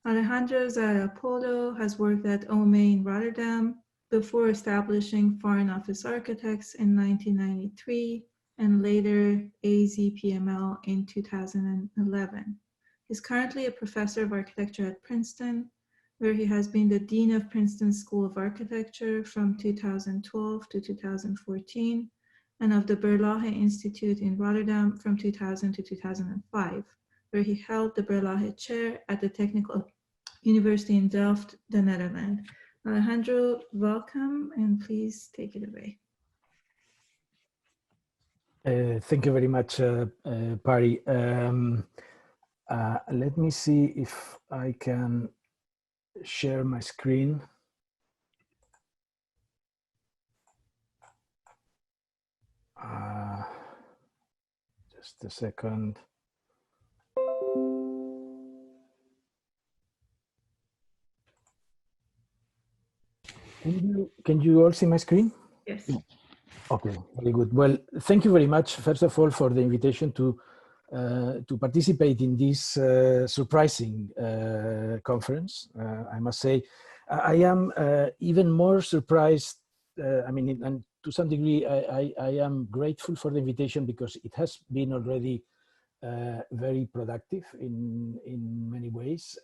Alejandro Zaera-Polo has worked at UMass in Rotterdam before establishing Foreign Office Architects in 1993 and later AZPML in 2011. He's currently a professor of architecture at Princeton, where he has been the Dean of Princeton School of Architecture from 2012 to 2014, and of the Berlage Institute in Rotterdam from 2000 to 2005, where he held the Berlage Chair at the Technical University in Delft, the Netherlands. Alejandro, welcome, and please take it away. Thank you very much, Pari. Let me see if I can share my screen. Just a second. Can you all see my screen? Yes. Okay, very good. Well, thank you very much, first of all, for the invitation to participate in this surprising conference. I must say, I am even more surprised. I mean, and to some degree, I am grateful for the invitation because it has been already very productive in many ways.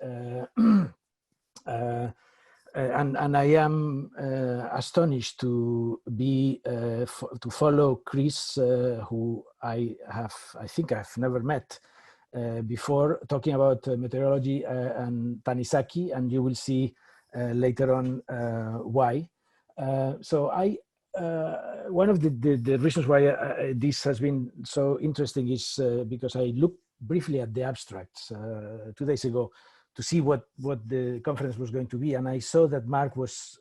And I am astonished to be to follow Chris, who I think I've never met before, talking about meteorology, and Tanizaki, and you will see later on why. So one of the reasons why this has been so interesting is because I looked briefly at the abstracts 2 days ago to see what the conference was going to be, and I saw that Mark was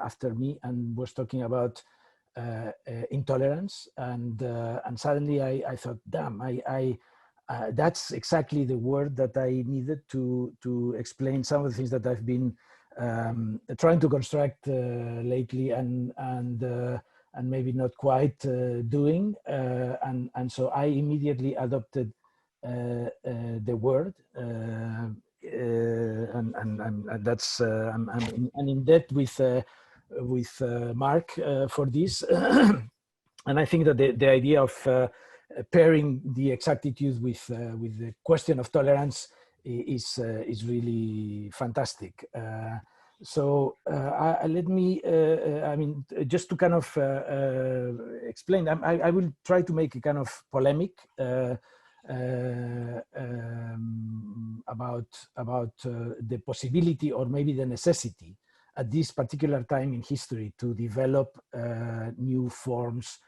after me and was talking about intolerance, and suddenly I thought, damn, that's exactly the word that I needed to explain some of the things that I've been trying to construct lately and maybe not quite doing, and so I immediately adopted the word. And that's I'm in debt with Mark for this, and I think that the idea of pairing the exactitude with the question of tolerance is really fantastic. So let me, I mean, just to kind of explain, I will try to make a kind of polemic about the possibility or maybe the necessity at this particular time in history to develop new forms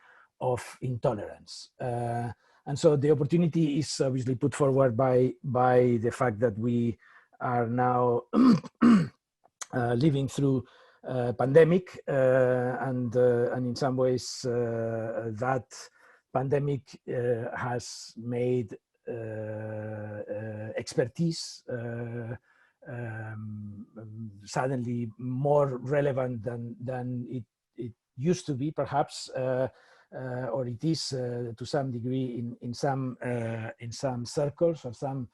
of intolerance. And so the opportunity is obviously put forward by the fact that we are now living through pandemic, and in some ways that pandemic has made expertise suddenly more relevant than it used to be, perhaps, or it is to some degree in some circles or some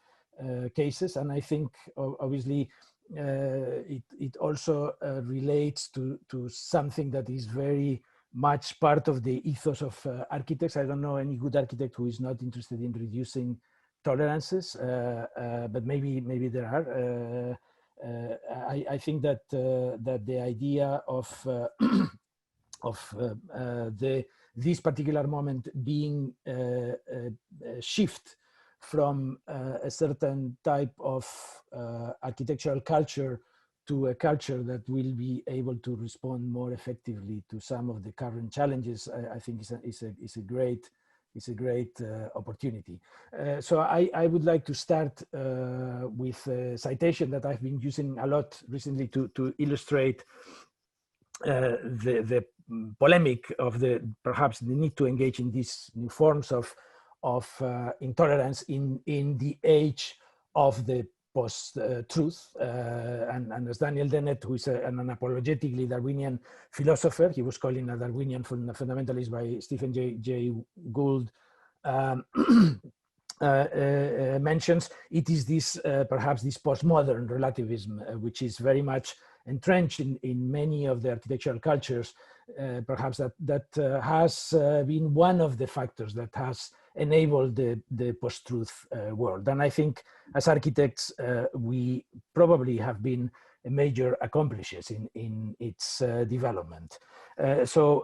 cases. And I think obviously it also relates to something that is very much part of the ethos of architects. I don't know any good architect who is not interested in reducing tolerances, but maybe there are. I think that the idea of this particular moment being a shift from a certain type of architectural culture to a culture that will be able to respond more effectively to some of the current challenges, I think is a great opportunity. So I would like to start with a citation that I've been using a lot recently to illustrate the polemic of perhaps the need to engage in these new forms of intolerance in the age of the post-truth. And as Daniel Dennett, who is an unapologetically Darwinian philosopher, he was called a Darwinian fundamentalist by Stephen Jay Gould, mentions, it is this perhaps this postmodern relativism, which is very much entrenched in many of the architectural cultures, perhaps that has been one of the factors that has enabled the post-truth world. And I think as architects, we probably have been major accomplices in its development. So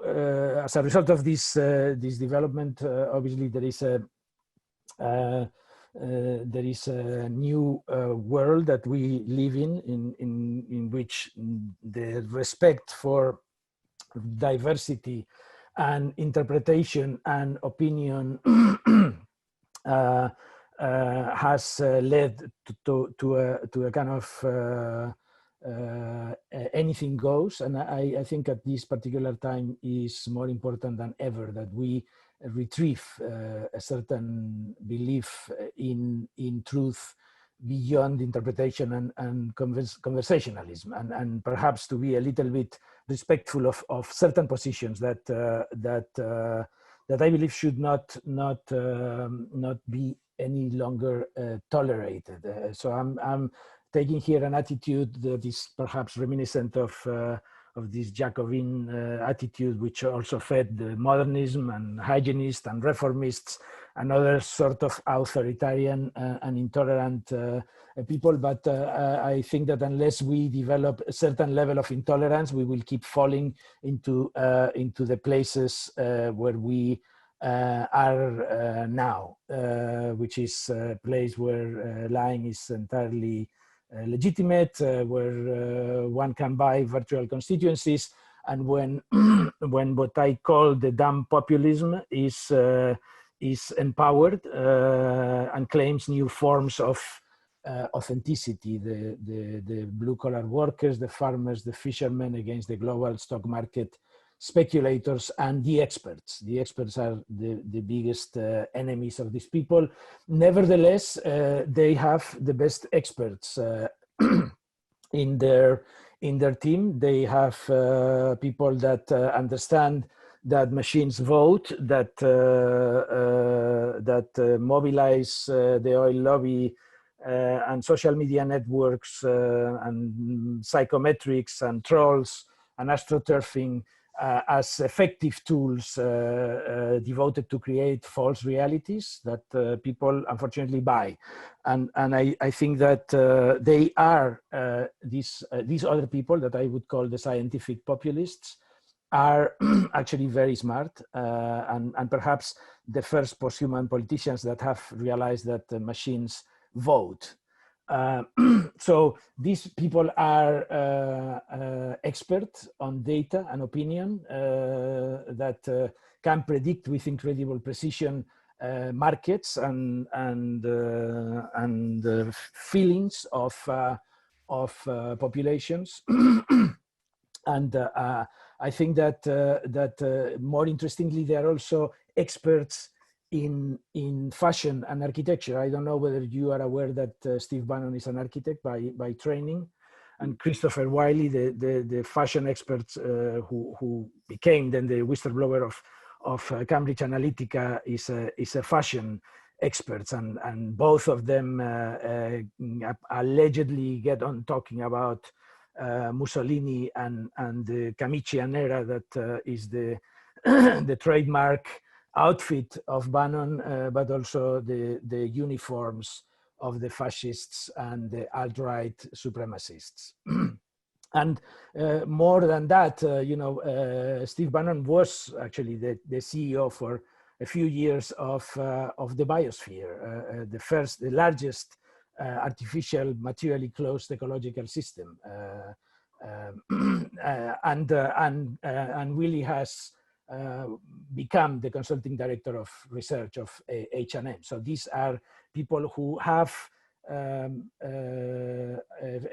as a result of this development, obviously there is a new world that we live in which the respect for diversity and interpretation and opinion has led to a kind of anything goes. And I think at this particular time is more important than ever that we retrieve a certain belief in truth beyond interpretation and conversationalism, and perhaps to be a little bit respectful of certain positions that I believe should not be any longer tolerated. So I'm taking here an attitude that is perhaps reminiscent of this Jacobin attitude, which also fed the modernism and hygienists and reformists and other sort of authoritarian and intolerant people. But I think that unless we develop a certain level of intolerance, we will keep falling into the places where we are now, which is a place where lying is entirely legitimate, where one can buy virtual constituencies, and when what I call the dumb populism is empowered and claims new forms of authenticity, the blue-collar workers, the farmers, the fishermen against the global stock market speculators, and the experts. The experts are the biggest enemies of these people. Nevertheless, they have the best experts in their team. They have people that understand that machines vote, that mobilize the oil lobby and social media networks and psychometrics and trolls and astroturfing as effective tools devoted to create false realities that people unfortunately buy. And I think that they are, these other people that I would call the scientific populists, are actually very smart and perhaps the first post-human politicians that have realized that machines vote. So these people are experts on data and opinion that can predict with incredible precision markets and feelings of populations. And I think that more interestingly, they are also experts in fashion and architecture. I don't know whether you are aware that Steve Bannon is an architect by training, and Christopher Wiley, the fashion expert who became then the whistleblower of Cambridge Analytica, is a fashion expert, and both of them allegedly get on talking about Mussolini and the Camician era that is the the trademark outfit of Bannon, but also the uniforms of the fascists and the alt-right supremacists. And more than that, Steve Bannon was actually the CEO for a few years of the biosphere, the largest artificial, materially closed ecological system, and really has become the consulting director of research of H&M. So these are people who have a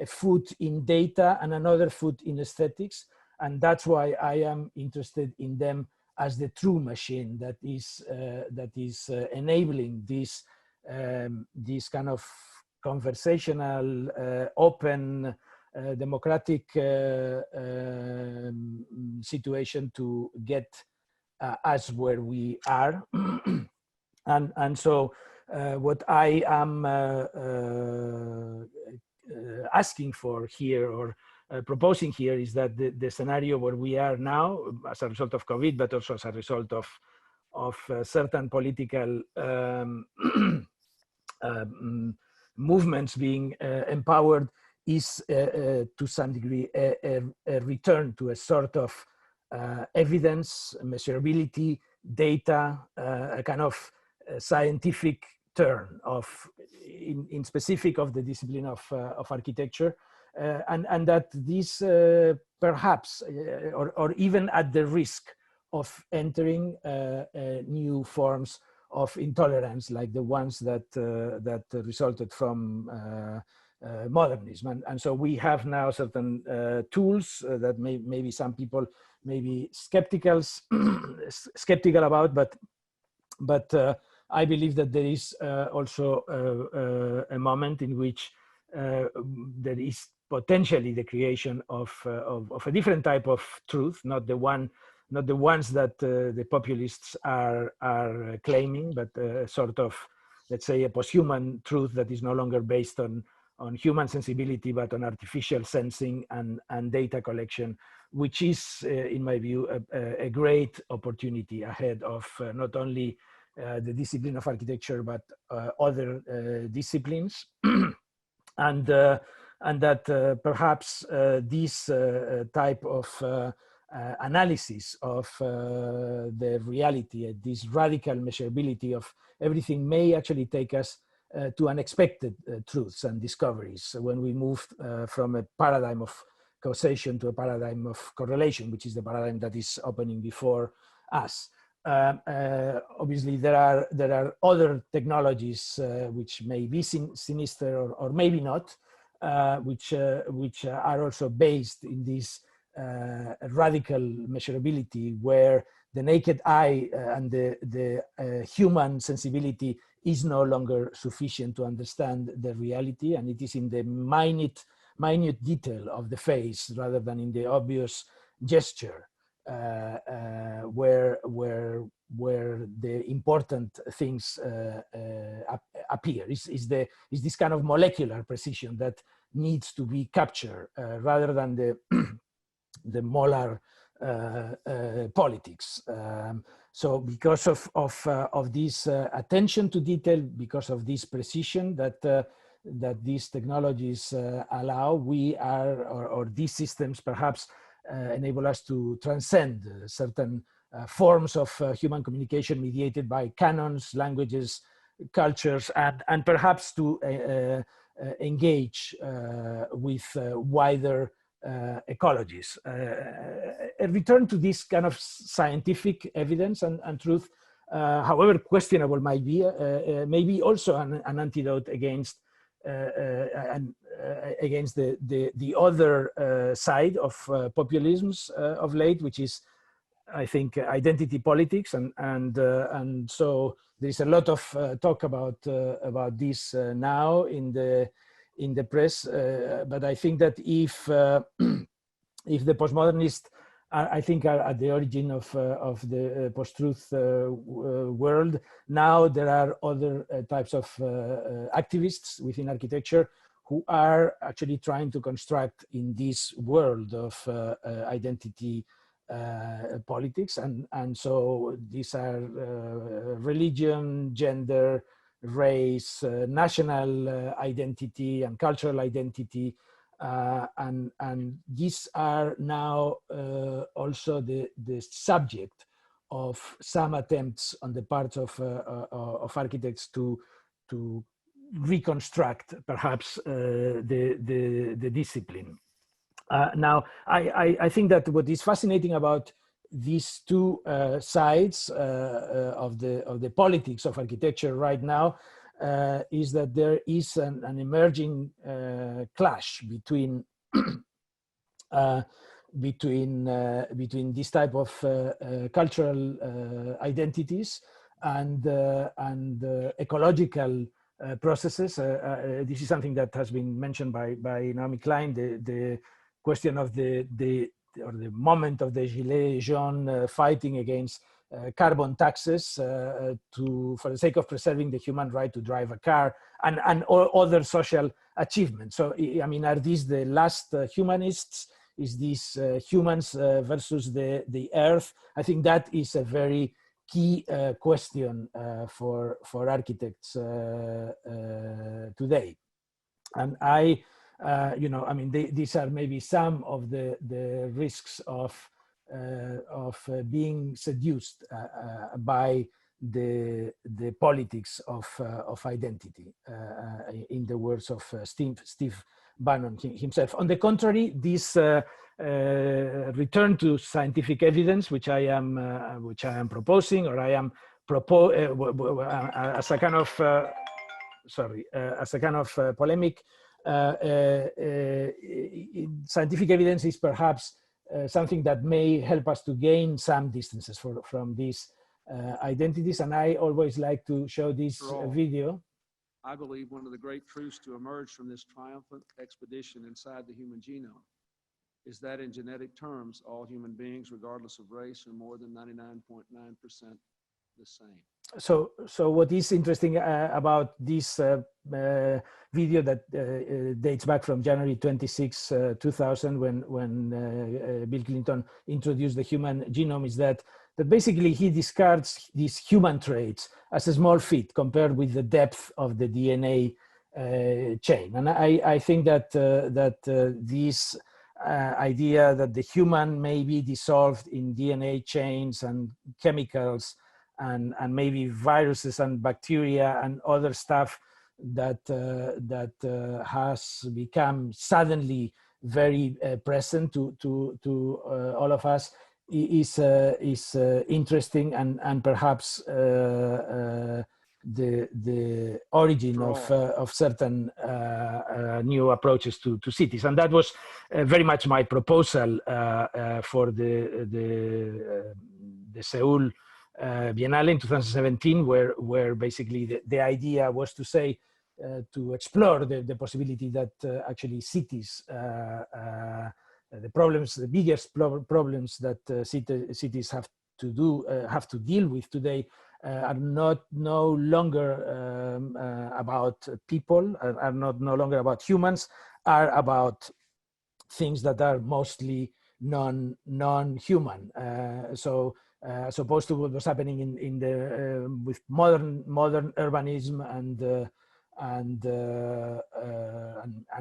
foot in data and another foot in aesthetics, and that's why I am interested in them as the true machine that is enabling this kind of conversational, open, democratic situation to get us where we are. And so what I am asking for here, or proposing here, is that the scenario where we are now, as a result of COVID, but also as a result of certain political movements being empowered, is to some degree a return to a sort of evidence, measurability, data, a kind of scientific turn of, in specific, of the discipline of architecture, and that this perhaps, or even at the risk of entering new forms of intolerance, like the ones that that resulted from modernism. And so we have now certain tools that maybe some people may be skeptical about, but I believe that there is also a moment in which there is potentially the creation of a different type of truth, not the ones that the populists are claiming, but sort of, let's say, a post-human truth that is no longer based on human sensibility, but on artificial sensing and data collection, which is, in my view, a great opportunity ahead of not only the discipline of architecture, but other disciplines. And that perhaps this type of analysis of the reality, this radical measurability of everything, may actually take us to unexpected truths and discoveries when we move from a paradigm of causation to a paradigm of correlation, which is the paradigm that is opening before us. Obviously, there are other technologies which may be sinister or maybe not, which are also based in this radical measurability, where the naked eye and the human sensibility is no longer sufficient to understand the reality, and it is in the minute detail of the face rather than in the obvious gesture where the important things appear. Is this kind of molecular precision that needs to be captured rather than the molar politics. So because of this attention to detail, because of this precision that these technologies allow, we are, or these systems perhaps enable us to transcend certain forms of human communication mediated by canons, languages, cultures, and perhaps to engage with wider ecologies. A return to this kind of scientific evidence and truth, however questionable might be, maybe also an antidote against against the other side of populisms of late, which is, I think, identity politics, and so there is a lot of talk about this now in the press. But I think that if the postmodernists, I think, are at the origin of the post-truth world, now there are other types of activists within architecture who are actually trying to construct in this world of identity politics, and so these are religion, gender, race, national identity, and cultural identity, and these are now also the subject of some attempts on the part of architects to reconstruct perhaps the discipline. Now, I think that what is fascinating about these two sides of the politics of architecture right now is that there is an emerging clash between between this type of cultural identities and ecological processes. This is something that has been mentioned by Naomi Klein, the question of the moment of the Gilets jaunes fighting against carbon taxes for the sake of preserving the human right to drive a car, and other social achievements. So, I mean, are these the last humanists? Is this humans versus the earth? I think that is a very key question for architects today. And I mean, these are maybe some of the risks of being seduced by the politics of identity, in the words of Steve Bannon himself. On the contrary, this return to scientific evidence, which I am proposing, or I am as a kind of polemic. Scientific evidence is perhaps something that may help us to gain some distances from these identities. And I always like to show this video. I believe one of the great truths to emerge from this triumphant expedition inside the human genome is that in genetic terms, all human beings, regardless of race, are more than 99.9% the same. So what is interesting about this video that dates back from January 26, 2000, when Bill Clinton introduced the human genome, is that basically he discards these human traits as a small feat compared with the depth of the DNA chain. And I think that this idea that the human may be dissolved in DNA chains and chemicals and maybe viruses and bacteria and other stuff that has become suddenly very present to all of us is interesting, and perhaps the origin of certain new approaches to cities. And that was very much my proposal for the Seoul Biennale in 2017, where basically the idea was to say, to explore the possibility that actually cities, the biggest problems that cities have to deal with today are no longer about people, are no longer about humans, are about things that are mostly non-human. So as opposed to what was happening in the with modern urbanism and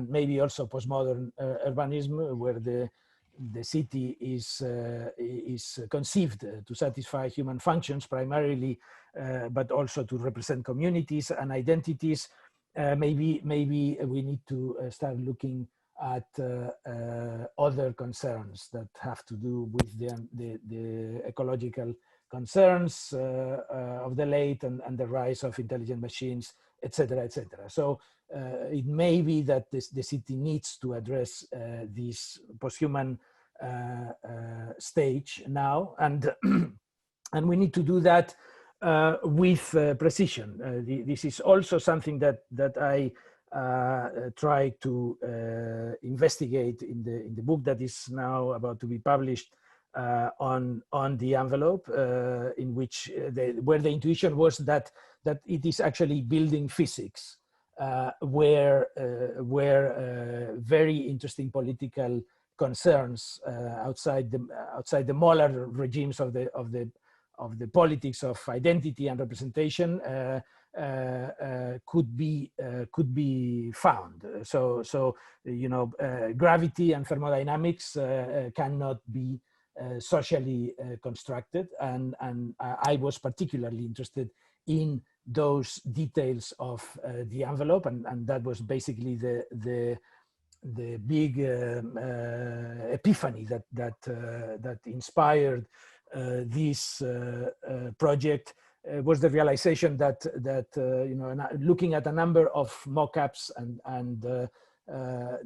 maybe also postmodern urbanism, where the city is conceived to satisfy human functions primarily, but also to represent communities and identities. Maybe we need to start looking at other concerns that have to do with the ecological concerns of the late and the rise of intelligent machines, etc., etc. So it may be that the city needs to address this posthuman stage now, and and we need to do that with precision. This is also something that I try to investigate in the book that is now about to be published on the envelope, in which where the intuition was that it is actually building physics, where very interesting political concerns outside the molar regimes of the politics of identity and representation could be found. So you know, gravity and thermodynamics cannot be socially constructed, and I was particularly interested in those details of the envelope, and that was basically the big epiphany that inspired this project. Was the realization that you know, looking at a number of mock-ups and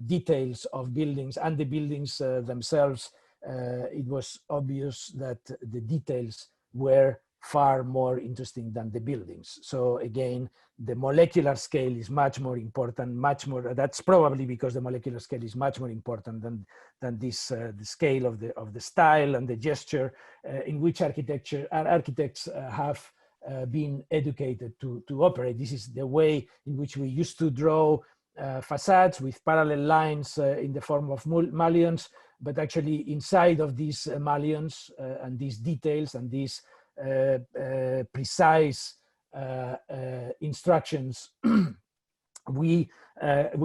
details of buildings and the buildings themselves, it was obvious that the details were far more interesting than the buildings. So again, the molecular scale is much more important, much more, that's probably because the molecular scale is much more important than this, the scale of the style and the gesture in which architects have been educated to operate. This is the way in which we used to draw facades with parallel lines in the form of mullions, but actually inside of these mullions and these details and these precise instructions, we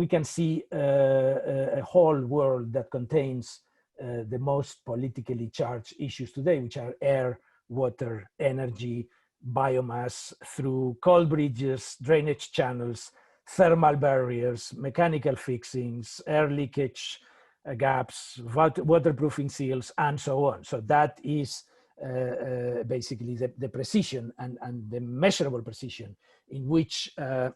can see a whole world that contains the most politically charged issues today, which are air, water, energy, biomass, through coal bridges, drainage channels, thermal barriers, mechanical fixings, air leakage gaps, waterproofing seals, and so on. So that is basically the precision and the measurable precision in which I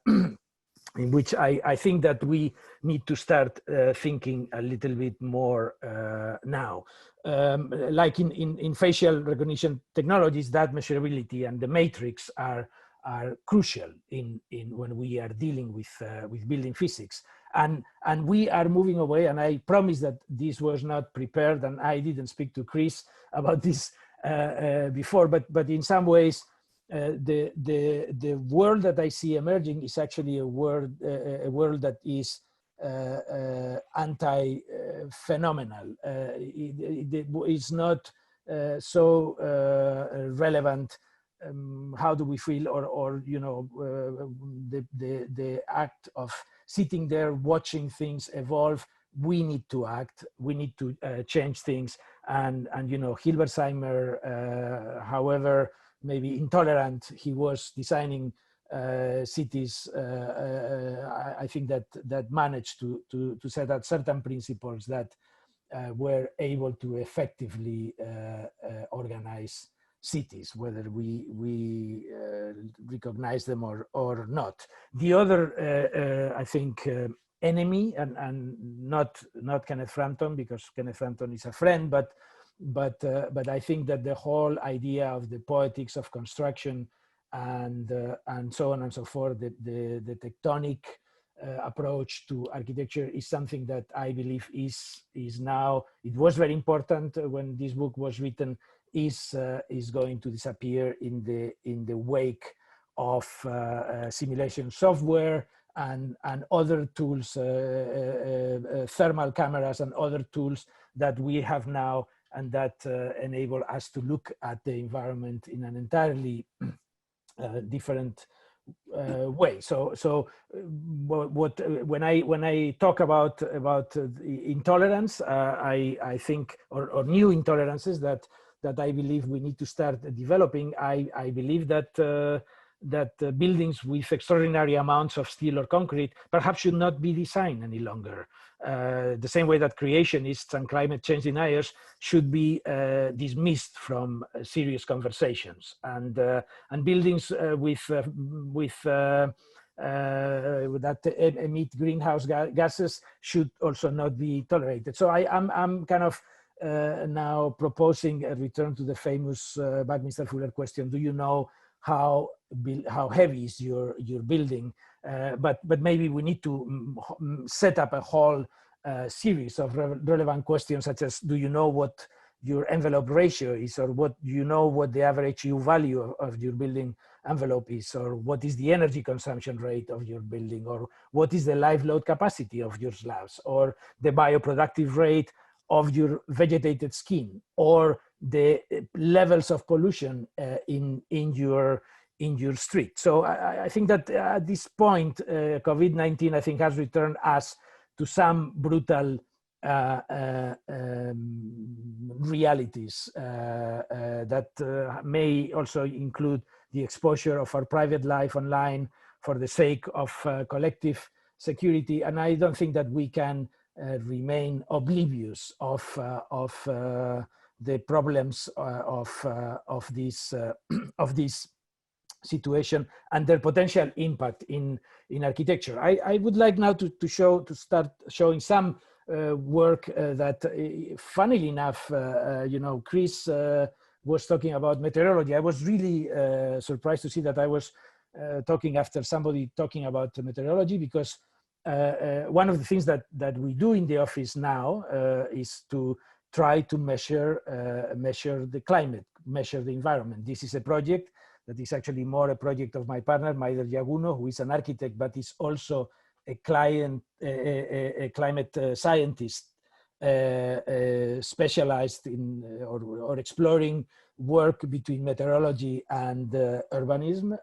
think that we need to start thinking a little bit more now. Like in facial recognition technologies, that measurability and the matrix are crucial in when we are dealing with building physics. And we are moving away, and I promise that this was not prepared, and I didn't speak to Chris about this before, but in some ways, the world that I see emerging is actually a world that is anti-phenomenal. It's not so relevant. How do we feel, or you know, the act of sitting there watching things evolve. We need to act. We need to change things. And you know, Hilbersheimer, however maybe intolerant he was designing cities, I think that managed to set out certain principles that were able to effectively organize cities, whether we recognize them or not. The other, I think, enemy, and not Kenneth Frampton, because Kenneth Frampton is a friend, but I think that the whole idea of the poetics of construction and so on and so forth, the tectonic approach to architecture is something that I believe is now, it was very important when this book was written, is going to disappear in the wake of simulation software and other tools, thermal cameras and other tools that we have now, and that enable us to look at the environment in an entirely different way. So when I talk about intolerance, I think, or new intolerances that I believe we need to start developing, I believe that buildings with extraordinary amounts of steel or concrete perhaps should not be designed any longer. The same way that creationists and climate change deniers should be dismissed from serious conversations, and buildings that emit greenhouse gases should also not be tolerated. So I'm kind of now proposing a return to the famous Buckminster Fuller question: do you know how heavy is your building? But maybe we need to set up a whole series of relevant questions, such as, do you know what your envelope ratio is, or what the average U value of your building envelope is, or what is the energy consumption rate of your building, or what is the live load capacity of your slabs, or the bioproductive rate of your vegetated skin, or the levels of pollution in your street. So I think that at this point, COVID-19, I think, has returned us to some brutal realities that may also include the exposure of our private life online for the sake of collective security. And I don't think that we can remain oblivious of the problems of this situation and their potential impact in architecture. I would like now to start showing some work that, funnily enough, Chris was talking about meteorology. I was really surprised to see that I was talking after somebody talking about meteorology, because one of the things that we do in the office now is to try to measure the climate, measure the environment. This is a project that is actually more a project of my partner, Maider Yaguno, who is an architect, but is also a climate scientist specialized in or exploring work between meteorology and urbanism.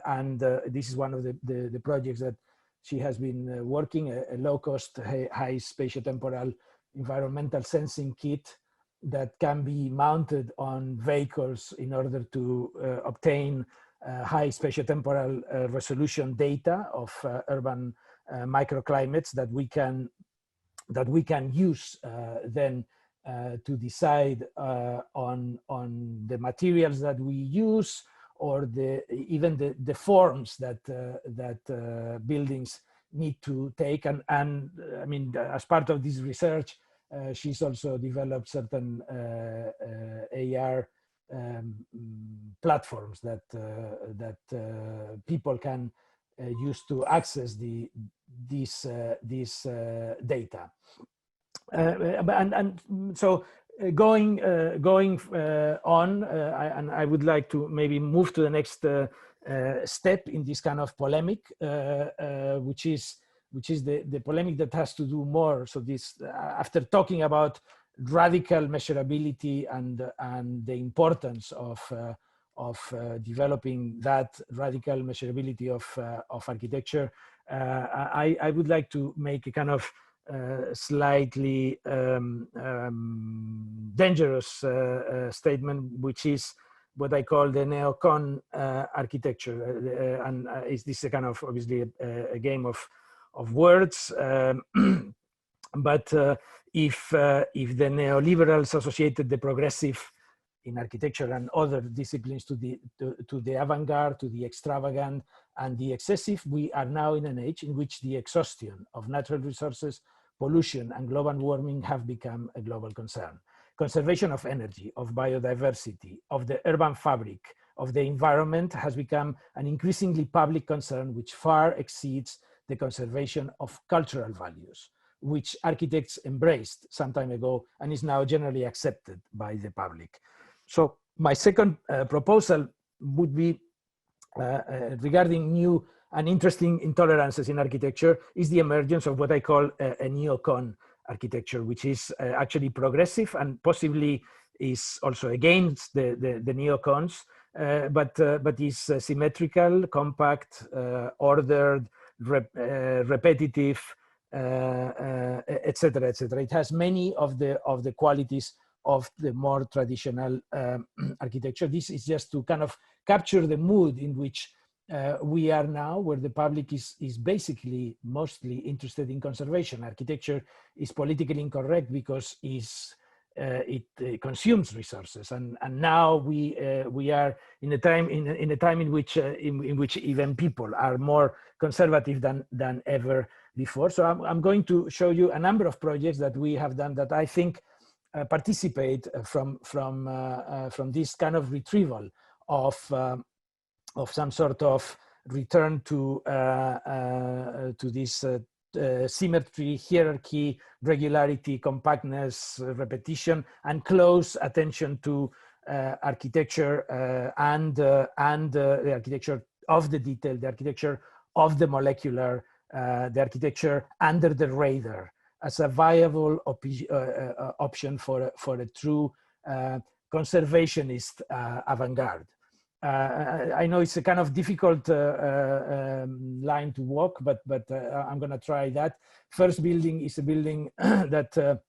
And this is one of the projects that she has been working, a low-cost, high spatiotemporal environmental sensing kit that can be mounted on vehicles in order to obtain high spatiotemporal resolution data of urban microclimates that we can use then to decide on the materials that we use, or even the forms that buildings need to take. And I mean, as part of this research, she's also developed certain AR platforms that people can use to access this data. And so going on, and I would like to maybe move to the next step in this kind of polemic, which is the polemic that has to do more. So this, after talking about radical measurability and the importance of developing that radical measurability of architecture, I would like to make a kind of slightly dangerous statement, which is what I call the neocon architecture. And is this a kind of obviously a game of words? But if the neoliberals associated the progressive in architecture and other disciplines to the avant-garde, to the extravagant and the excessive, we are now in an age in which the exhaustion of natural resources, pollution and global warming have become a global concern. Conservation of energy, of biodiversity, of the urban fabric, of the environment has become an increasingly public concern which far exceeds the conservation of cultural values, which architects embraced some time ago and is now generally accepted by the public. So my second proposal would be regarding new and interesting intolerances in architecture is the emergence of what I call a neocon architecture, which is actually progressive and possibly is also against the neocons, but is symmetrical, compact, ordered, repetitive, etc., etc. It has many of the qualities of the more traditional architecture. This is just to kind of capture the mood in which we are now, where the public is basically mostly interested in conservation. Architecture is politically incorrect because it consumes resources, and now we are in a time in which even people are more conservative than ever before. So I'm going to show you a number of projects that we have done that I think participate from this kind of retrieval of some sort of return to this symmetry, hierarchy, regularity, compactness, repetition, and close attention to architecture and the architecture of the detail, the architecture of the molecular, the architecture under the radar as a viable option for a true conservationist avant-garde. I know it's a kind of difficult line to walk, but I'm going to try that. First building is a building that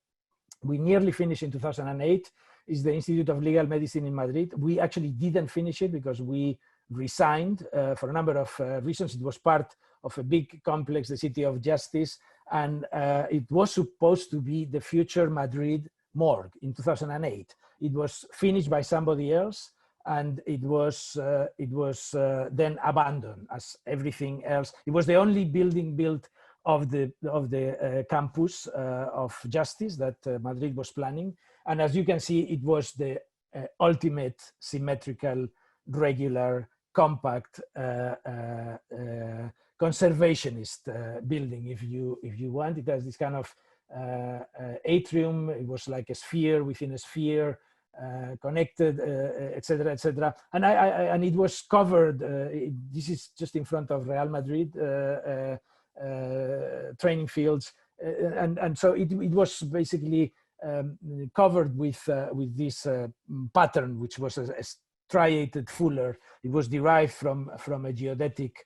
we nearly finished in 2008. Is the Institute of Legal Medicine in Madrid. We actually didn't finish it because we resigned for a number of reasons. It was part of a big complex, the City of Justice, and it was supposed to be the future Madrid morgue in 2008. It was finished by somebody else, and it was then abandoned as everything else. It was the only building built of the campus of justice that Madrid was planning, and as you can see, it was the ultimate symmetrical, regular, compact, conservationist building, if you want. It has this kind of atrium. It was like a sphere within a sphere, connected, etc., etc. And it was covered. This is just in front of Real Madrid training fields, and so it was basically covered with this pattern, which was a striated fuller. It was derived from a geodetic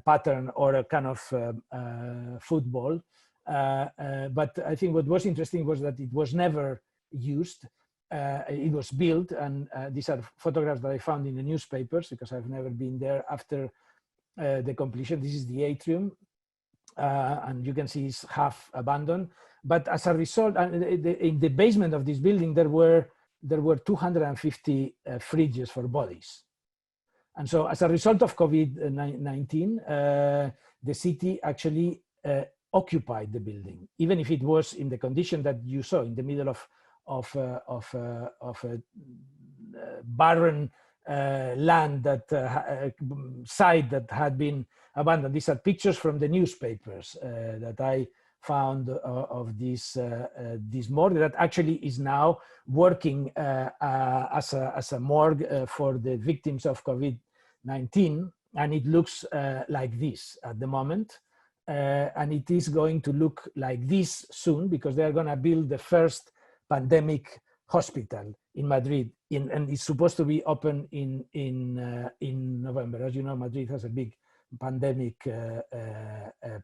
pattern or a kind of football. But I think what was interesting was that it was never used. It was built, and these are photographs that I found in the newspapers because I've never been there after the completion. This is the atrium, and you can see it's half abandoned. But as a result, in the basement of this building, there were 250 fridges for bodies. And so as a result of COVID-19, the city actually occupied the building, even if it was in the condition that you saw, in the middle of a barren land, that site that had been abandoned. These are pictures from the newspapers that I found of this morgue that actually is now working as a morgue for the victims of COVID-19, and it looks like this at the moment, and it is going to look like this soon because they are going to build the first pandemic hospital in Madrid, and it's supposed to be open in November. As you know, Madrid has a big pandemic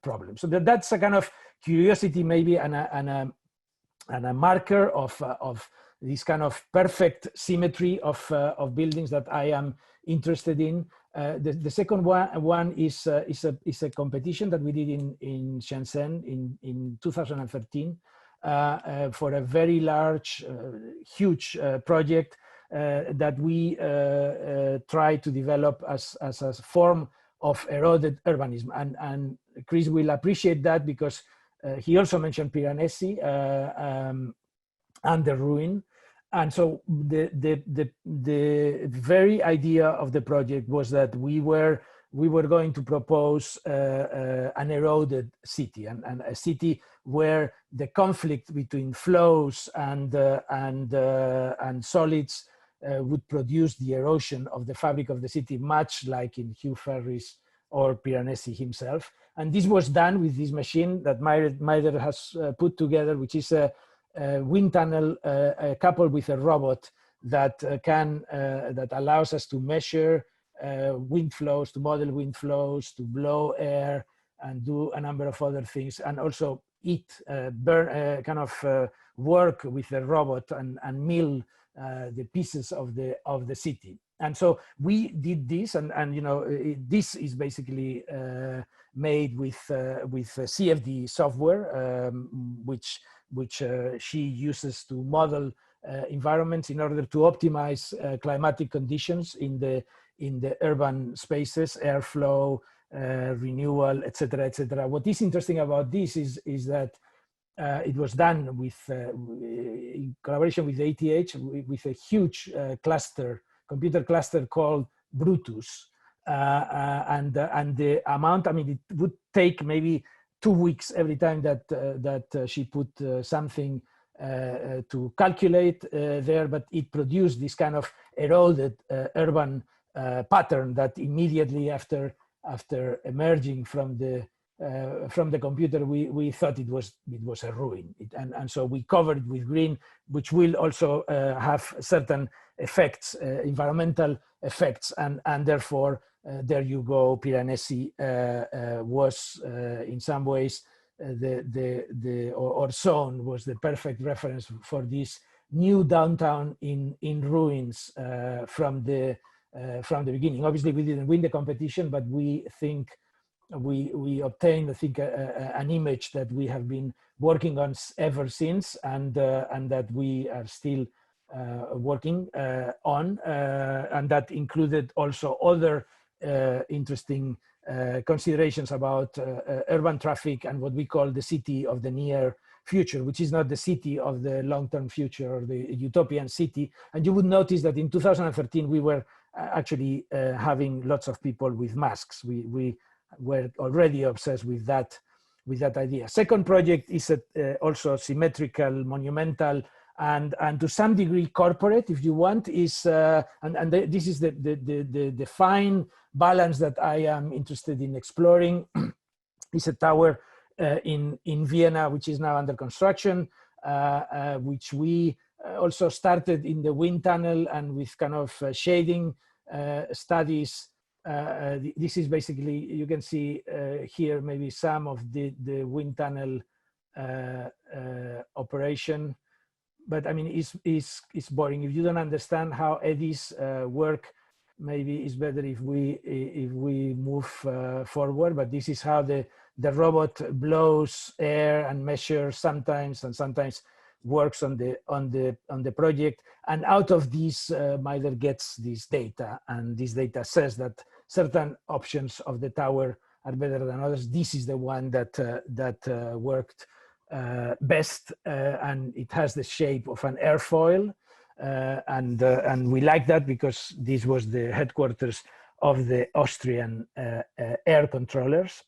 problem. So that's a kind of curiosity, maybe, and a marker of this kind of perfect symmetry of buildings that I am interested in. The second one is a competition that we did in Shenzhen in 2013 for a very large, huge project that we try to develop as a form of eroded urbanism. And Chris will appreciate that because he also mentioned Piranesi and the ruin. And so the very idea of the project was that we were going to propose an eroded city, and a city where the conflict between flows and solids would produce the erosion of the fabric of the city, much like in Hugh Ferry's or Piranesi himself. And this was done with this machine that Maider has put together, which is a wind tunnel coupled with a robot that that allows us to measure wind flows, to model wind flows, to blow air, and do a number of other things, and also work with the robot and mill the pieces of the city. And so we did this, and you know, this is basically made with CFD software, which she uses to model environments in order to optimize climatic conditions in the urban spaces, airflow, renewal, etc., etc. What is interesting about this is that it was done with in collaboration with ATH, with a huge computer cluster called Brutus, and the amount, I mean, it would take maybe 2 weeks every time that she put something to calculate there, but it produced this kind of eroded urban pattern that immediately after emerging from the computer, we thought it was a ruin, and so we covered it with green, which will also have certain effects, environmental effects, and therefore there you go. Piranesi was in some ways or Zone was the perfect reference for this new downtown in ruins from the beginning. Obviously, we didn't win the competition, but we think we obtained, I think, an image that we have been working on ever since, and that we are still working on, and that included also other interesting considerations about urban traffic and what we call the city of the near future, which is not the city of the long-term future or the utopian city. And you would notice that in 2013, we were actually having lots of people with masks. We were already obsessed with that idea. Second project is also symmetrical, monumental, and to some degree corporate, if you want, is this is the fine balance that I am interested in exploring. Is a tower in Vienna, which is now under construction, which we also started in the wind tunnel and with kind of shading studies. This is basically, you can see here maybe some of the wind tunnel operation. But I mean, it's boring. If you don't understand how eddies work, maybe it's better if we move forward. But this is how the robot blows air and measures sometimes, and sometimes works on the project. And out of this, MITRE gets this data, and this data says that certain options of the tower are better than others. This is the one that worked best, and it has the shape of an airfoil, and we like that because this was the headquarters of the Austrian air controllers.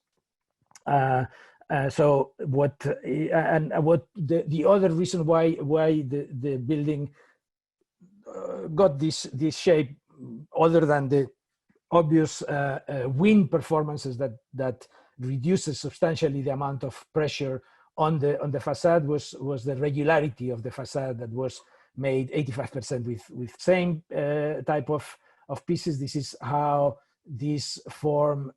So what the other reason why the building got this shape, other than the obvious wind performances that reduces substantially the amount of pressure on the facade, was the regularity of the facade that was made 85% with same type of pieces. This is how this form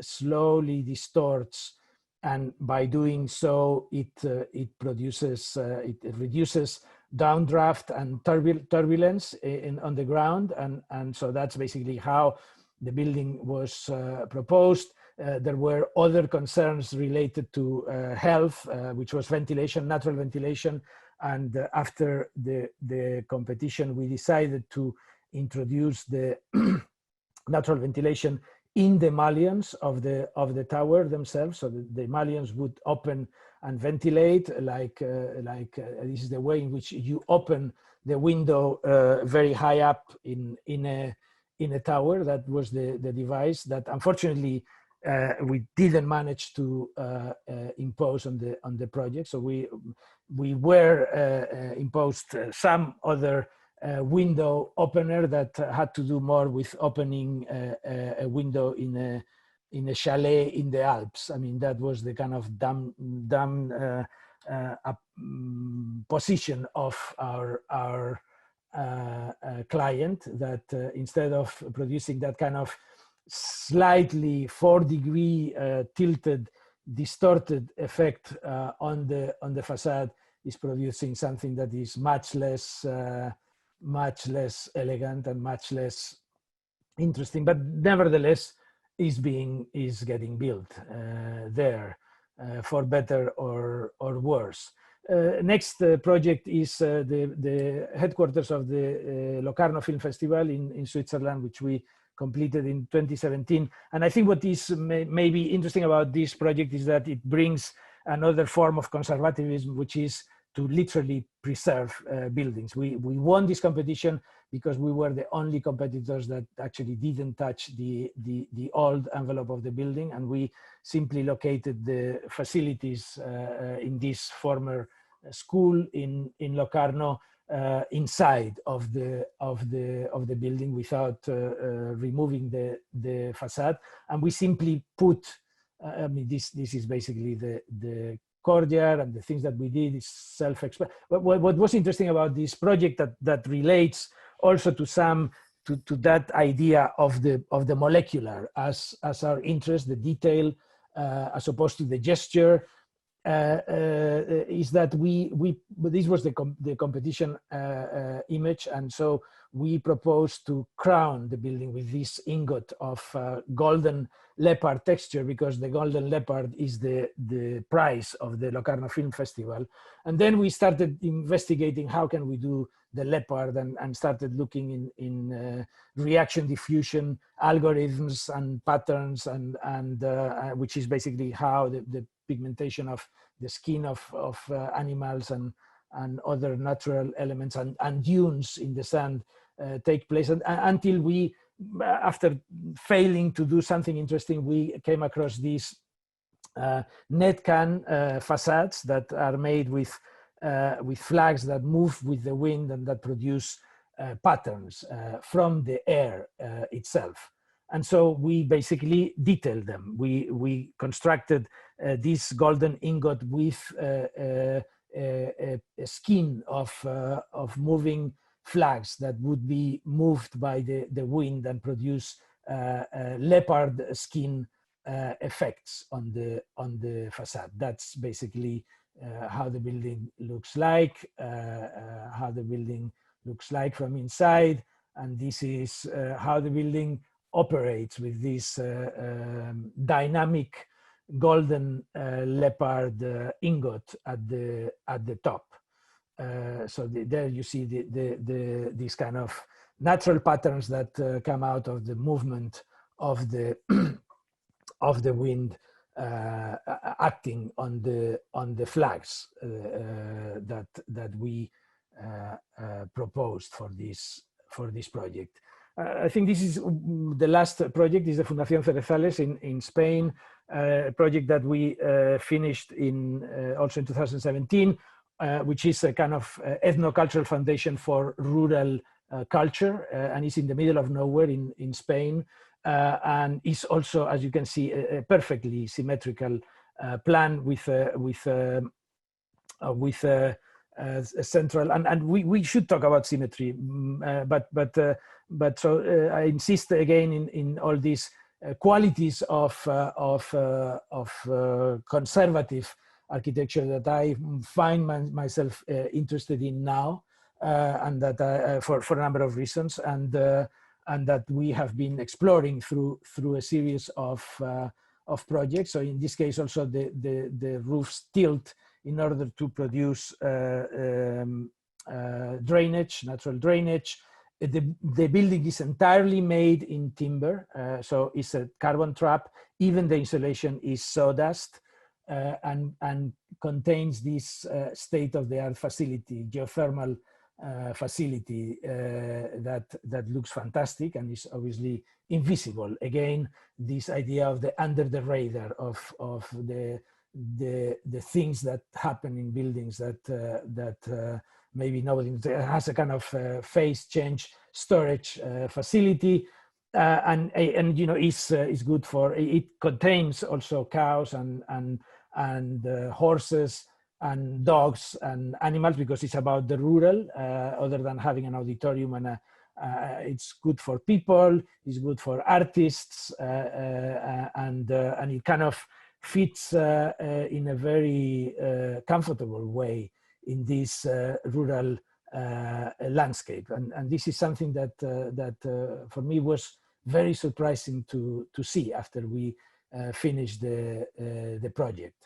slowly distorts, and by doing so, it reduces downdraft and turbulence on the ground, and so that's basically how the building was proposed. There were other concerns related to health, which was ventilation, natural ventilation. And after the competition, we decided to introduce the natural ventilation in the mullions of the tower themselves. So the mullions would open and ventilate like this is the way in which you open the window very high up in a tower. That was the device that unfortunately we didn't manage to impose on the project. So we were imposed some other window opener that had to do more with opening a window in a chalet in the Alps. I mean, that was the kind of dumb position of our client, that instead of producing that kind of slightly 4-degree tilted, distorted effect on the facade, is producing something that is much less elegant and much less interesting, but nevertheless is getting built there for better or worse. Next project is the headquarters of the Locarno Film Festival in Switzerland, which we completed in 2017. And I think what is maybe interesting about this project is that it brings another form of conservatism, which is to literally preserve buildings. We won this competition because we were the only competitors that actually didn't touch the old envelope of the building, and we simply located the facilities in this former school in Locarno inside of the building without removing the facade, and we simply put. I mean, this is basically the courtyard, and the things that we did is self-explanatory. But what was interesting about this project that relates also to that idea of the molecular as our interest, the detail, as opposed to the gesture, is that this was the competition image, and so we proposed to crown the building with this ingot of golden leopard texture, because the golden leopard is the prize of the Locarno Film Festival. And then we started investigating how can we do the leopard, and started looking in reaction diffusion algorithms and patterns, and which is basically how the pigmentation of the skin of animals and other natural elements, and dunes in the sand take place. And until we, after failing to do something interesting, we came across these net can facades that are made with flags that move with the wind and that produce patterns from the air itself. And so we basically detailed them. We constructed this golden ingot with a skin of moving flags that would be moved by the wind and produce leopard skin effects on the facade. That's basically how the building looks like, from inside, and this is how the building operates with this dynamic golden leopard ingot at the top. So there you see these kind of natural patterns that come out of the movement of the of the wind acting on the flags that we proposed for this project. I think this is the last project, is the Fundación Cerezales in Spain, a project that we finished also in 2017, which is a kind of ethno-cultural foundation for rural culture, and it's in the middle of nowhere in Spain, and is also, as you can see, a perfectly symmetrical plan with a central, and we should talk about symmetry, but so I insist again in all these qualities of conservative architecture that I find myself interested in now, and that for a number of reasons, and that we have been exploring through a series of projects. So in this case, also the roofs tilt in order to produce drainage, natural drainage. The building is entirely made in timber, so it's a carbon trap. Even the insulation is sawdust, and contains this state-of-the-art facility, geothermal facility that looks fantastic and is obviously invisible. Again, this idea of the under the radar of the things that happen in buildings that maybe nobody has, a kind of phase change storage facility, and you know is good for. It contains also cows and horses and dogs and animals, because it's about the rural, other than having an auditorium, and it's good for people, it's good for artists, and it kind of fits in a very comfortable way in this rural landscape. And this is something that for me was very surprising to see after we finished the project.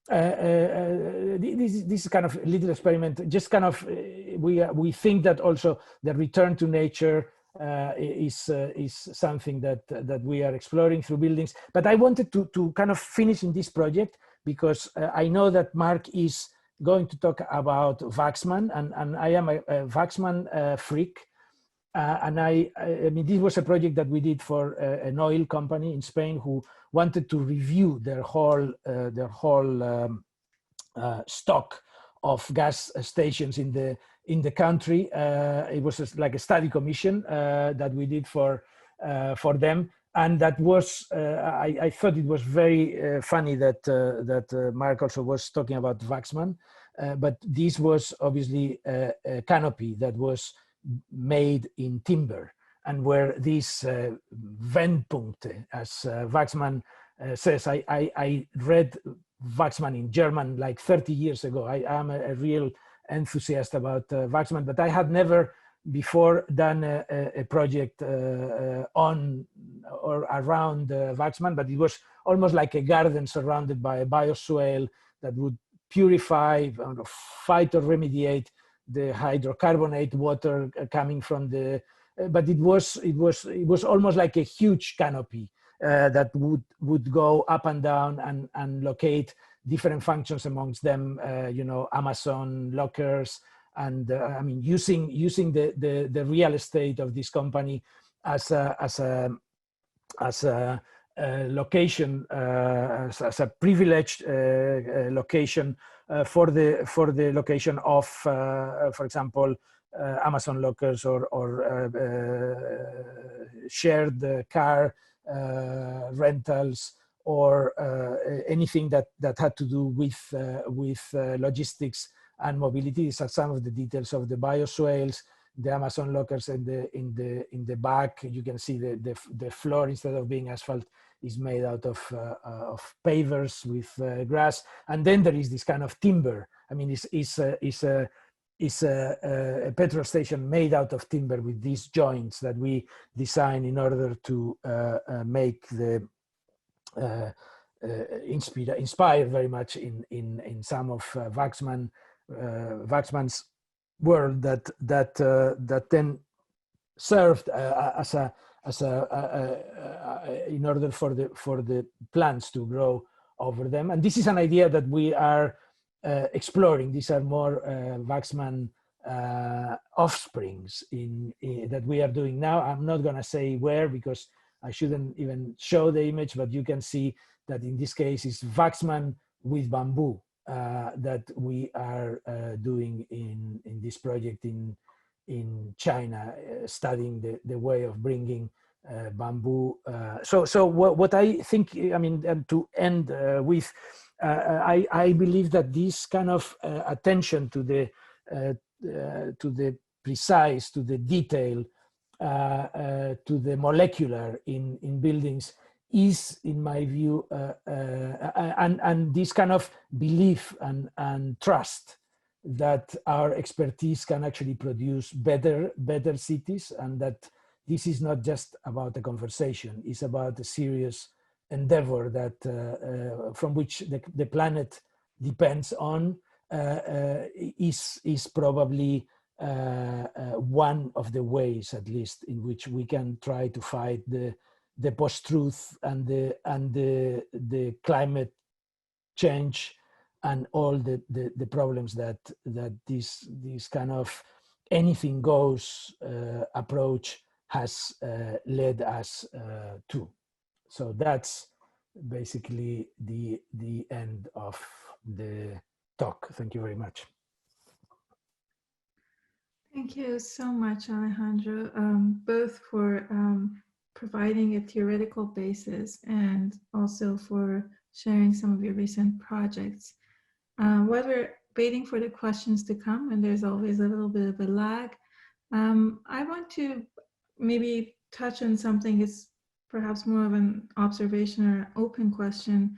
This is kind of a little experiment, just kind of, we think that also the return to nature is something that we are exploring through buildings. But I wanted to kind of finish in this project because I know that Mark is going to talk about Waxman, and I am a Waxman freak. And I mean, this was a project that we did for an oil company in Spain who wanted to review their whole stock of gas stations in the country. It was like a study commission that we did for them, and that was I thought it was very funny that Mark also was talking about Waxman, but this was obviously a canopy that was made in timber, and where this Wendpunkte, as Waxman says, I read Waxman in German like 30 years ago. I am a real enthusiast about Waxman, but I had never before done a project on or around Waxman, but it was almost like a garden surrounded by a bioswale that would purify, fight or remediate the hydrocarbonate water coming from the, but it was almost like a huge canopy that would go up and down and locate different functions amongst them, you know, Amazon lockers, and I mean, using the real estate of this company as a location, as a privileged location for the location of, for example, Amazon lockers or shared car rentals, or anything that had to do with logistics and mobility. These are some of the details of the bioswales, the Amazon lockers, and in the back you can see the floor, instead of being asphalt, is made out of pavers with grass. And then there is this kind of timber. I mean, it's a petrol station made out of timber with these joints that we design in order to make the inspired very much in some of Waxman's world that then served as a in order for the plants to grow over them. And this is an idea that we are exploring. These are more Waxman offsprings that we are doing now. I'm not going to say where, because I shouldn't even show the image, but you can see that in this case it's Waxman with bamboo that we are doing in this project in China, studying the way of bringing bamboo. So what I think, I mean, and to end with, I believe that this kind of attention to the precise, to the detail, to the molecular in buildings is, in my view, and this kind of belief and trust that our expertise can actually produce better cities, and that this is not just about a conversation, it's about a serious endeavor that from which the planet depends on, is probably one of the ways, at least, in which we can try to fight the post-truth and the climate change and all the problems that this kind of anything goes approach has led us to. So that's basically the end of the talk. Thank you very much. Thank you so much, Alejandro, both for providing a theoretical basis and also for sharing some of your recent projects. While we're waiting for the questions to come, and there's always a little bit of a lag, I want to maybe touch on something. It's perhaps more of an observation or an open question,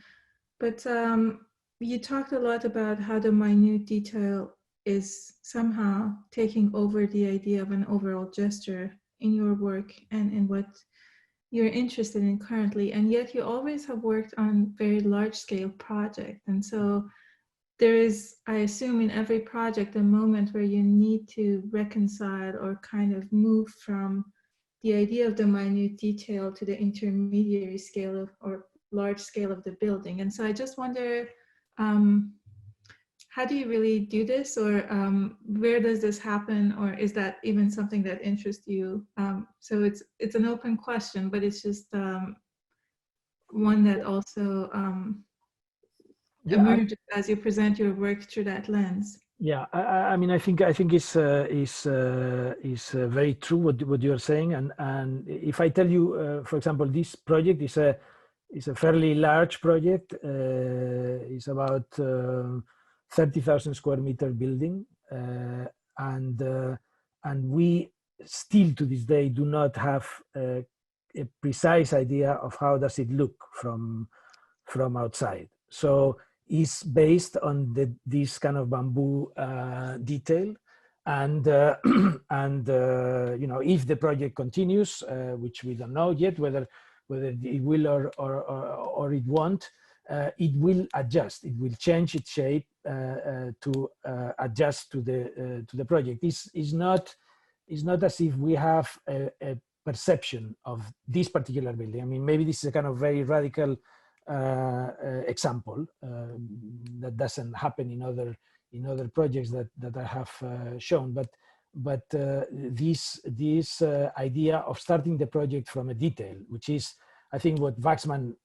but you talked a lot about how the minute detail is somehow taking over the idea of an overall gesture in your work and in what you're interested in currently, and yet you always have worked on very large-scale projects. And so there is, I assume, in every project, a moment where you need to reconcile or kind of move from the idea of the minute detail to the intermediary scale of, or large scale of the building. And so I just wonder, how do you really do this, or where does this happen, or is that even something that interests you? So it's an open question, but it's just one that also emerges as you present your work through that lens. Yeah, I mean, I think it's very true what you are saying, and if I tell you, for example, this project is a fairly large project. It's about 30,000 square meter building, and we still to this day do not have a precise idea of how does it look from outside. So it's based on this kind of bamboo detail, and you know, if the project continues, which we don't know yet whether it will or it won't, it will adjust. It will change its shape to adjust to the project. It's not as if we have a perception of this particular building. I mean, maybe this is a kind of very radical example that doesn't happen in other projects that I have shown. But this idea of starting the project from a detail, which is, I think, what Waxman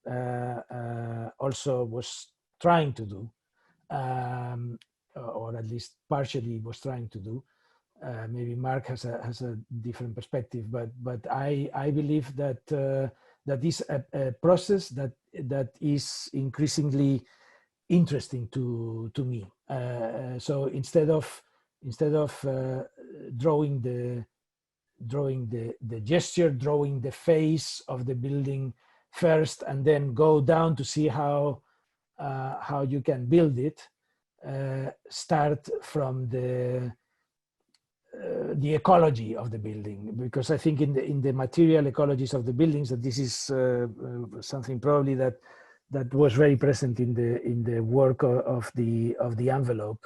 also was trying to do, or at least partially was trying to do. Maybe Mark has a different perspective, but I believe that that is a process that is increasingly interesting to me. So instead of drawing the gesture, drawing the face of the building first, and then go down to see how you can build it, start from the ecology of the building, because I think in the material ecologies of the buildings, that this is something probably that was very present in the work of the envelope.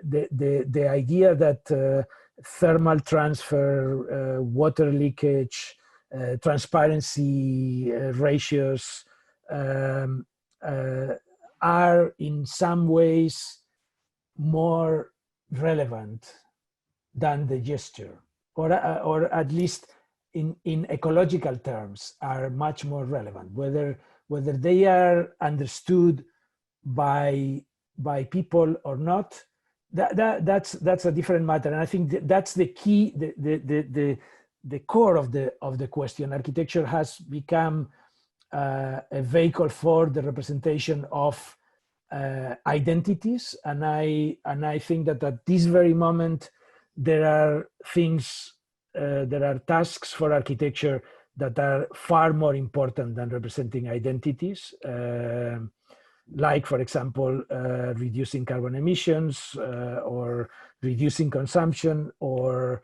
The idea that thermal transfer, water leakage, transparency ratios are in some ways more relevant than the gesture, or at least in ecological terms are much more relevant. Whether they are understood by people or not, that's a different matter. And I think that's the key, the core of the question. Architecture has become a vehicle for the representation of identities, and I think that at this very moment there are things, there are tasks for architecture that are far more important than representing identities, like, for example, reducing carbon emissions, or reducing consumption, or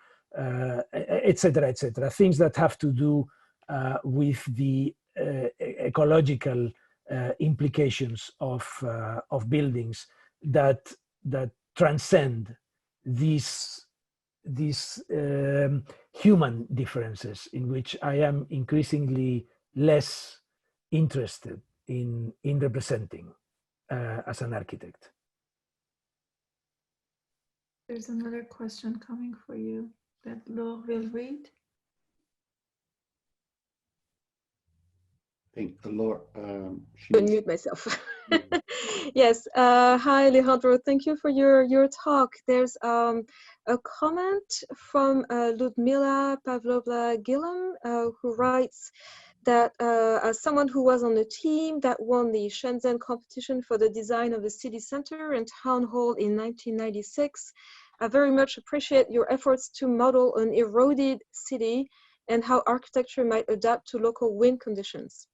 etc., etc. Things that have to do with the ecological implications of buildings that transcend these human differences, in which I am increasingly less interested in representing as an architect. There's another question coming for you that Laure will read. I think Laura, Unmute myself. Yes. Hi, Alejandro. Thank you for your talk. There's a comment from Ludmila Pavlovna-Gillam, who writes that as someone who was on the team that won the Shenzhen competition for the design of the city center and town hall in 1996, I very much appreciate your efforts to model an eroded city and how architecture might adapt to local wind conditions.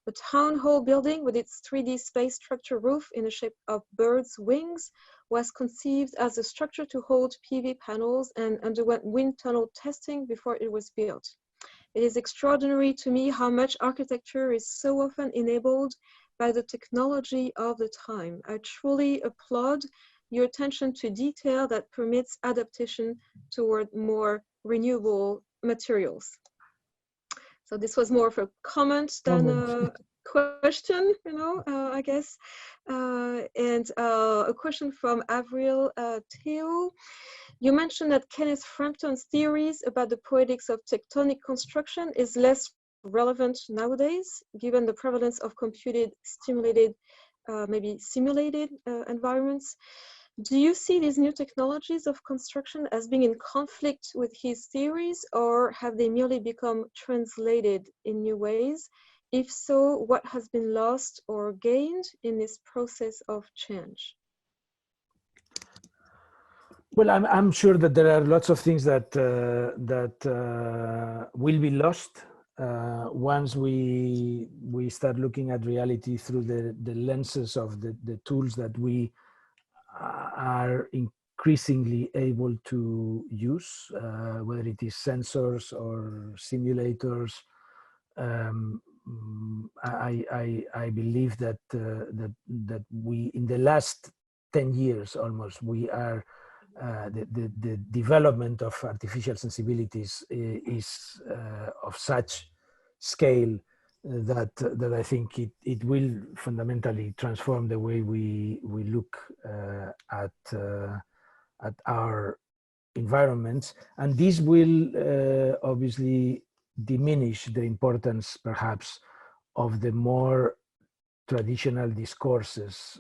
The town hall building, with its 3D space structure roof in the shape of birds' wings, was conceived as a structure to hold PV panels and underwent wind tunnel testing before it was built. It is extraordinary to me how much architecture is so often enabled by the technology of the time. I truly applaud your attention to detail that permits adaptation toward more renewable materials. So this was more of a comment than a question, I guess. And a question from Avril Theo. You mentioned that Kenneth Frampton's theories about the poetics of tectonic construction is less relevant nowadays, given the prevalence of computed, stimulated, maybe simulated environments. Do you see these new technologies of construction as being in conflict with his theories, or have they merely become translated in new ways? If so, what has been lost or gained in this process of change? Well, I'm sure that there are lots of things that will be lost once we start looking at reality through the lenses of the tools that we are increasingly able to use, whether it is sensors or simulators. I believe that we, in the last 10 years almost, we are the development of artificial sensibilities is of such scale that I think it will fundamentally transform the way we look at our environments, and this will obviously diminish the importance perhaps of the more traditional discourses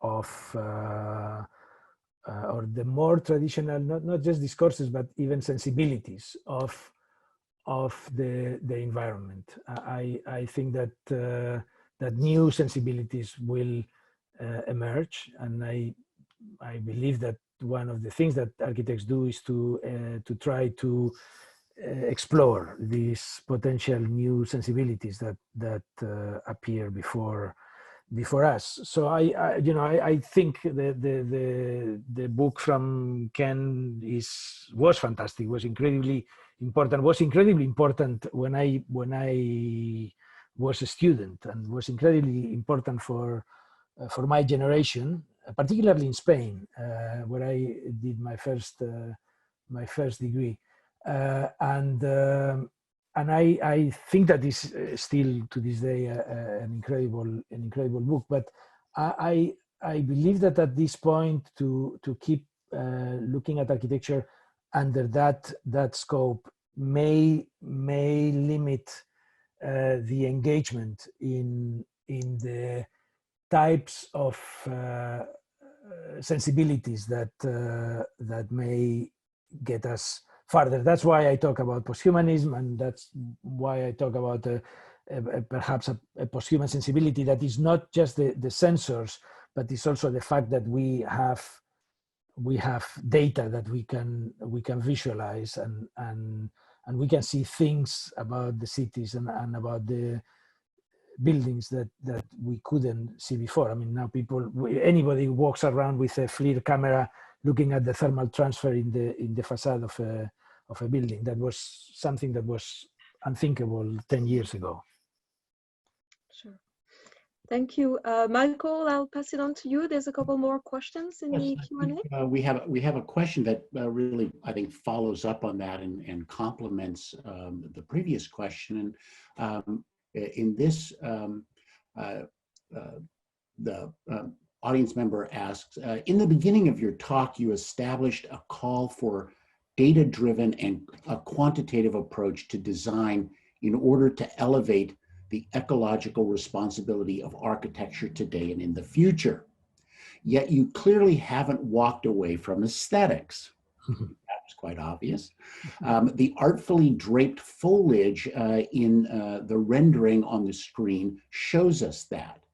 or the more traditional, not just discourses, but even sensibilities of the environment. I think that that new sensibilities will emerge, and I believe that one of the things that architects do is to try to explore these potential new sensibilities that appear before us. So I think the book from Ken was fantastic. Was incredibly important when I was a student, and was incredibly important for my generation, particularly in Spain, where I did my first degree, and I think that is still to this day an incredible book. But I believe that at this point to keep looking at architecture under that scope may limit the engagement in the types of sensibilities that may get us further. That's why I talk about posthumanism, and that's why I talk about perhaps a posthuman sensibility that is not just the sensors, but it's also the fact that we have data that we can visualize, and we can see things about the cities and about the buildings that we couldn't see before. I mean, now anybody walks around with a FLIR camera looking at the thermal transfer in the facade of a building. That was something that was unthinkable 10 years ago. Sure. Thank you. Michael, I'll pass it on to you. There's a couple more questions in the Q&A. We have a question that really, I think, follows up on that and complements the previous question. And in this, the audience member asks, in the beginning of your talk, you established a call for data-driven and a quantitative approach to design in order to elevate the ecological responsibility of architecture today and in the future. Yet you clearly haven't walked away from aesthetics. That was quite obvious. The artfully draped foliage in the rendering on the screen shows us that.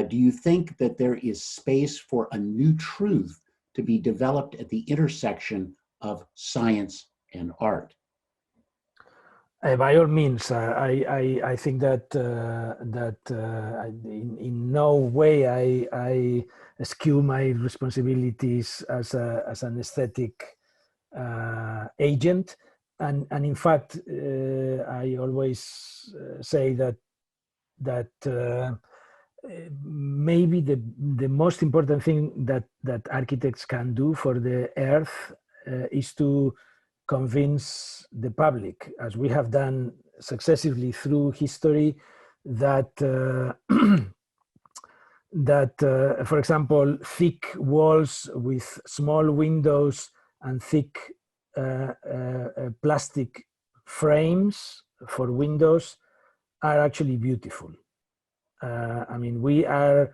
Do you think that there is space for a new truth to be developed at the intersection of science and art? By all means, I think that in no way I eschew my responsibilities as an aesthetic agent, and in fact I always say that maybe the most important thing that architects can do for the earth is to convince the public, as we have done successively through history, that for example, thick walls with small windows and thick plastic frames for windows are actually beautiful. I mean, we are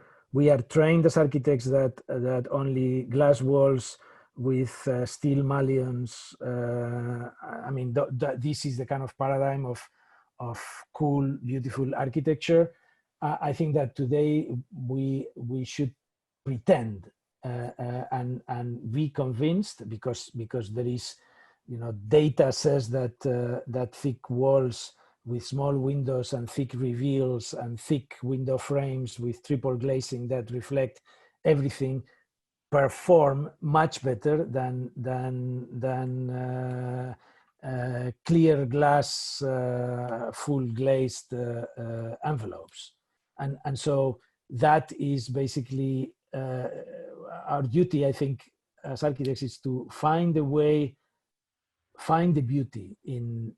trained as architects that only glass walls with steel mullions. I mean, this is the kind of paradigm of cool, beautiful architecture. I think that today we should pretend and be convinced, because there is, data says that thick walls with small windows and thick reveals and thick window frames with triple glazing that reflect everything perform much better than clear glass full glazed envelopes, and so that is basically our duty, I think, as architects, is to find the beauty in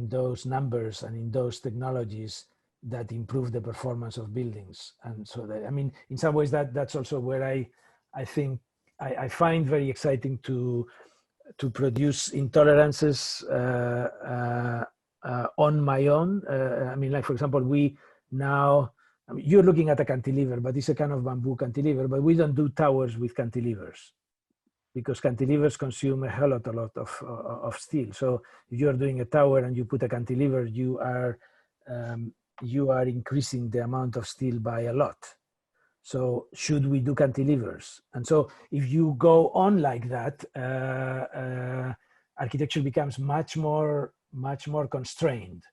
those numbers and in those technologies that improve the performance of buildings. And so that, I mean, in some ways that's also where I think I find very exciting to produce intolerances on my own. I mean, like, for example, we now, I mean, you're looking at a cantilever, but it's a kind of bamboo cantilever, but we don't do towers with cantilevers because cantilevers consume a lot of steel. So if you're doing a tower and you put a cantilever, you are increasing the amount of steel by a lot. So should we do cantilevers? And so if you go on like that, architecture becomes much more constrained.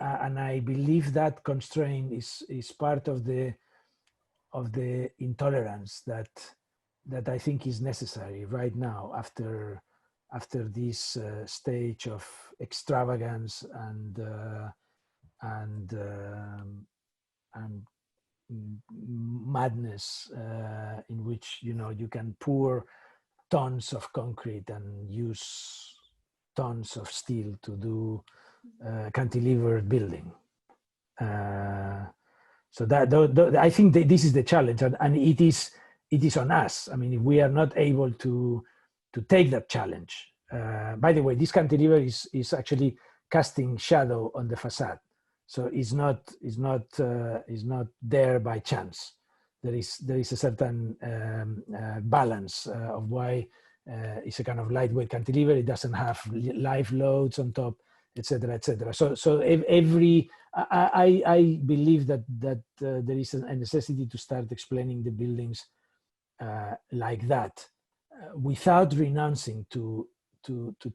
And I believe that constraint is part of the intolerance that I think is necessary right now after this stage of extravagance and madness in which you can pour tons of concrete and use tons of steel to do cantilevered building. So that I think this is the challenge, and it is on us. I mean, if we are not able to take that challenge. By the way, this cantilever is actually casting shadow on the facade, so it's not there by chance. There is a certain balance of why it's a kind of lightweight cantilever. It doesn't have live loads on top, etc., etc. So every I believe that there is a necessity to start explaining the buildings like that, without renouncing to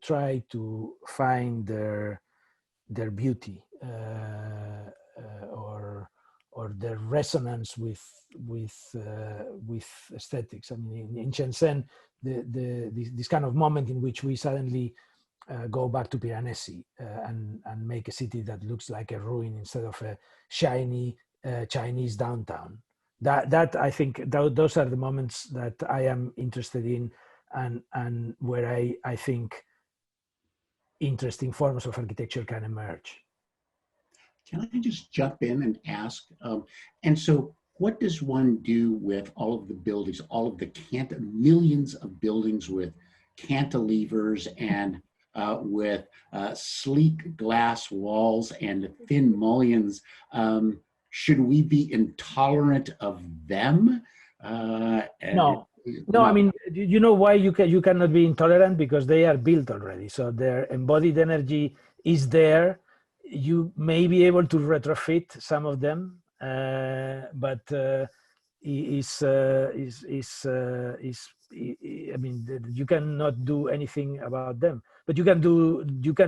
try to find their beauty or their resonance with aesthetics. I mean, in Shenzhen, this kind of moment in which we suddenly go back to Piranesi and make a city that looks like a ruin instead of a shiny Chinese downtown. That I think those are the moments that I am interested in, and where I think interesting forms of architecture can emerge. Can I just jump in and ask? And so what does one do with all of the buildings, all of the millions of buildings with cantilevers and with sleek glass walls and thin mullions? Should we be intolerant of them? No. I mean, you know why you cannot be intolerant? Because they are built already. So their embodied energy is there. You may be able to retrofit some of them, but I mean, you cannot do anything about them. But you can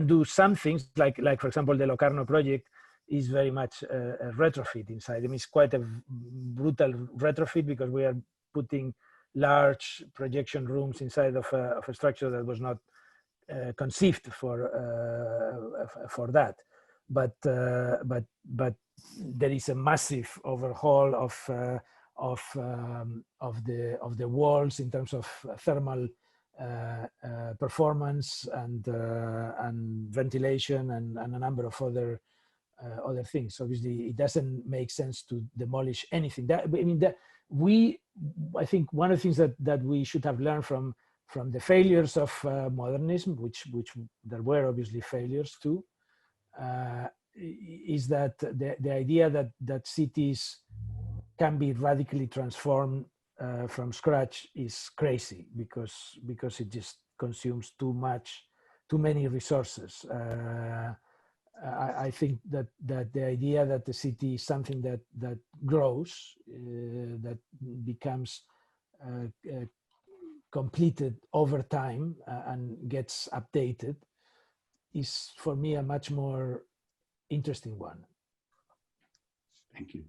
do some things, like for example, the Locarno project is very much a retrofit inside. I mean, it's quite a brutal retrofit because we are putting large projection rooms inside of a structure that was not conceived for that. But there is a massive overhaul of the walls in terms of thermal performance and ventilation and a number of other things. Obviously, it doesn't make sense to demolish anything. I think one of the things that we should have learned from the failures of modernism, which there were obviously failures too, is that the idea that cities can be radically transformed from scratch is crazy because it just consumes too many resources. I think that the idea that the city is something that grows, that becomes completed over time and gets updated, is for me a much more interesting one. Thank you.